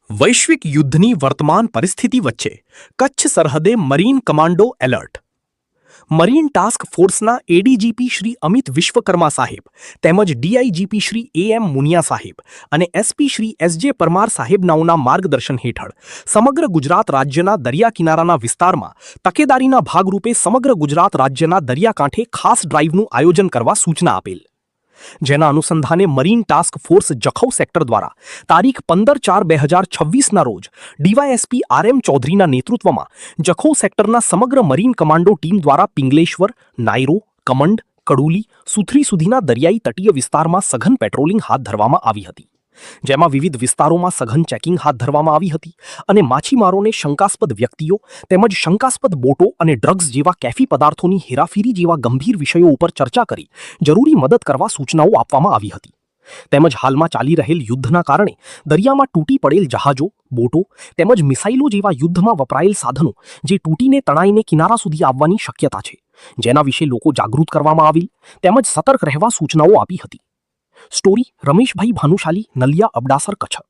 વૈશ્વિક યુદ્ધની વર્તમાન પરિસ્થિતિ વચ્ચે કચ્છ સરહદે marine commando alert. Marine task ફોર્સના એડીજીપી શ્રી અમિત વિશ્વકર્મા સાહેબ તેમજ ડીઆઈજીપી શ્રી એએમ મુનિયા સાહેબ અને એસપી શ્રી એસજે પરમાર સાહેબનાઓના માર્ગદર્શન હેઠળ સમગ્ર ગુજરાત રાજ્યના દરિયા કિનારાના વિસ્તારમાં તકેદારીના ભાગરૂપે સમગ્ર ગુજરાત રાજ્યના દરિયાકાંઠે ખાસ ડ્રાઇવનું આયોજન કરવા સૂચના આપેલ. જેના અનુસંધાને marine task force Jakhau sector દ્વારા તારીખ 15/4/2026ના રોજ ડીવાયએસપી આરએમ ચૌધરીના નેતૃત્વમાં જખૌ સેક્ટરના સમગ્ર મરીન કમાન્ડો ટીમ દ્વારા પિંગલેશ્વર, નાયરો, કમંડ, કડુલી, સુથરી સુધીના દરિયાઈ તટીય વિસ્તારમાં સઘન પેટ્રોલિંગ હાથ ધરવામાં આવી હતી. જેમાં વિવિધ વિસ્તારોમાં સઘન ચેકિંગ હાથ ધરવામાં આવી હતી અને માછીમારોને શંકાસ્પદ વ્યક્તિઓ તેમજ શંકાસ્પદ બોટો અને ડ્રગ્સ જેવા કેફી પદાર્થોની હેરાફેરી જેવા ગંભીર વિષયો ઉપર ચર્ચા કરી જરૂરી મદદ કરવા સૂચનાઓ આપવામાં આવી હતી. તેમજ હાલમાં ચાલી રહેલ યુદ્ધના કારણે દરિયામાં તૂટી પડેલ જહાજો, બોટો તેમજ મિસાઇલો જેવા યુદ્ધમાં વપરાયેલ સાધનો જે તૂટીને તણાઈને કિનારા સુધી આવવાની શક્યતા છે, જેના વિશે લોકો જાગૃત કરવામાં આવેલ તેમજ સતર્ક રહેવા સૂચનાઓ આપી હતી. સ્ટોરી રમેશભાઈ ભાનુશાલી, નલિયા, અબડાસર, કચ્છ.